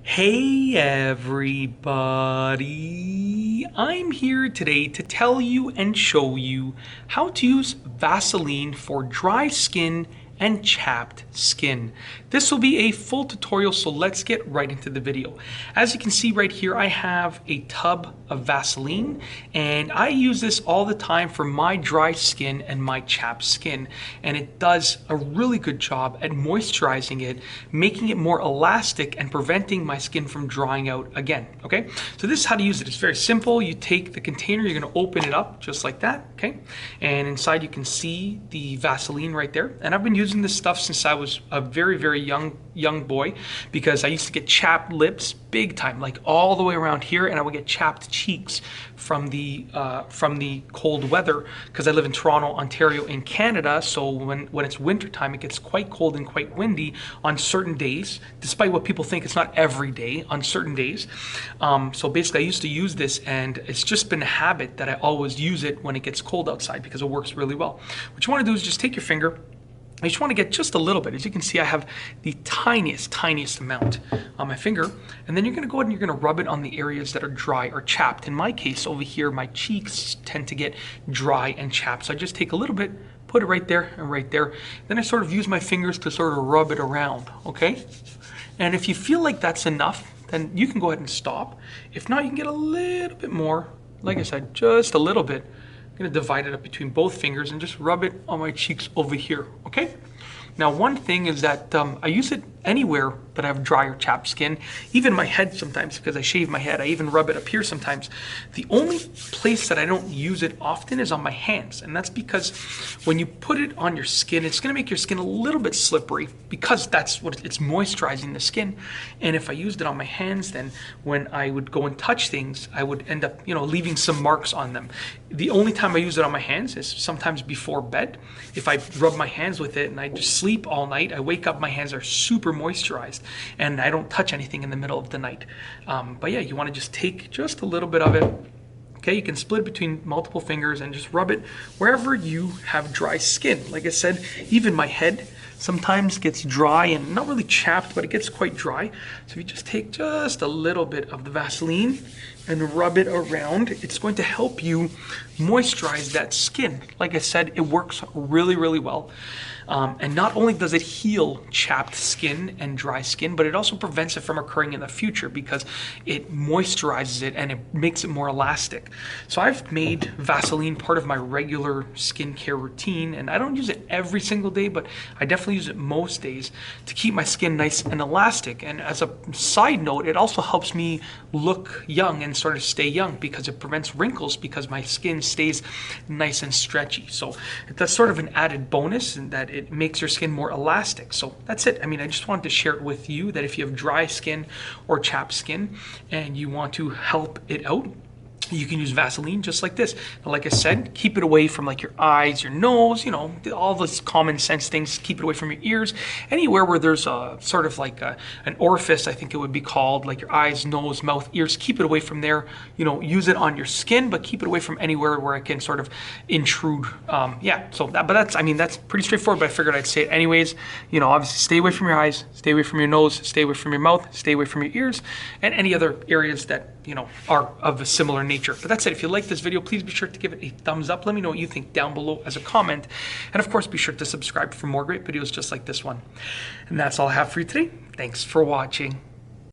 Hey everybody, I'm here today to tell you and show you how to use Vaseline for dry skin and chapped skin. This will be a full tutorial, so let's get right into the video. As you can see right here, I have a tub of Vaseline, and I use this all the time for my dry skin and my chapped skin, and it does a really good job at moisturizing it, making it more elastic and preventing my skin from drying out again. Okay, so this is how to use it. It's very simple. You take the container, you're going to open it up just like that, okay, and inside you can see the Vaseline right there. And I've been using this stuff since I was a very young boy, because I used to get chapped lips big time, like all the way around here, and I would get chapped cheeks from the cold weather, because I live in Toronto, Ontario in Canada. So when it's winter time, it gets quite cold and quite windy on certain days, despite what people think. It's not every day, on certain days. So basically I used to use this, and it's just been a habit that I always use it when it gets cold outside, because it works really well. What you want to do is just take your finger. I just want to get just a little bit. As you can see, I have the tiniest amount on my finger. And then you're going to go ahead and you're going to rub it on the areas that are dry or chapped. In my case, over here, my cheeks tend to get dry and chapped. So I just take a little bit, put it right there and right there. Then I sort of use my fingers to sort of rub it around, okay? And if you feel like that's enough, then you can go ahead and stop. If not, you can get a little bit more. Like I said, just a little bit. I'm gonna divide it up between both fingers and just rub it on my cheeks over here, okay? Now, one thing is that I use it anywhere that I have dry or chapped skin, even my head sometimes, because I shave my head. I even rub it up here sometimes. The only place that I don't use it often is on my hands, and that's because when you put it on your skin, it's gonna make your skin a little bit slippery, because that's what it's moisturizing the skin. And if I used it on my hands, then when I would go and touch things, I would end up, leaving some marks on them. The only time I use it on my hands is sometimes before bed. If I rub my hands with it and I just sleep all night, I wake up, my hands are super moisturized, and I don't touch anything in the middle of the night. But yeah, you want to just take just a little bit of it. Okay, you can split it between multiple fingers and just rub it wherever you have dry skin. Like I said, even my head sometimes gets dry and not really chapped, but it gets quite dry. So if you just take just a little bit of the Vaseline and rub it around, it's going to help you moisturize that skin. Like I said, it works really well. And not only does it heal chapped skin and dry skin, but it also prevents it from occurring in the future, because it moisturizes it and it makes it more elastic. So I've made Vaseline part of my regular skincare routine, and I don't use it every single day, but I definitely use it most days to keep my skin nice and elastic. And as a side note, it also helps me look young and sort of stay young, because it prevents wrinkles, because my skin stays nice and stretchy. So that's sort of an added bonus, in that it makes your skin more elastic. So that's it. I mean, I just wanted to share it with you, that if you have dry skin or chapped skin and you want to help it out, you can use Vaseline just like this. Now, like I said, keep it away from like your eyes, your nose, all those common sense things. Keep it away from your ears. Anywhere where there's a sort of like an orifice, I think it would be called, like your eyes, nose, mouth, ears. Keep it away from there. Use it on your skin, but keep it away from anywhere where it can sort of intrude. Yeah, so that's pretty straightforward, but I figured I'd say it anyways. Obviously stay away from your eyes, stay away from your nose, stay away from your mouth, stay away from your ears, and any other areas that, are of a similar nature. But that's it. If you like this video, please be sure to give it a thumbs up. Let me know what you think down below as a comment. And of course, be sure to subscribe for more great videos just like this one. And that's all I have for you today. Thanks for watching.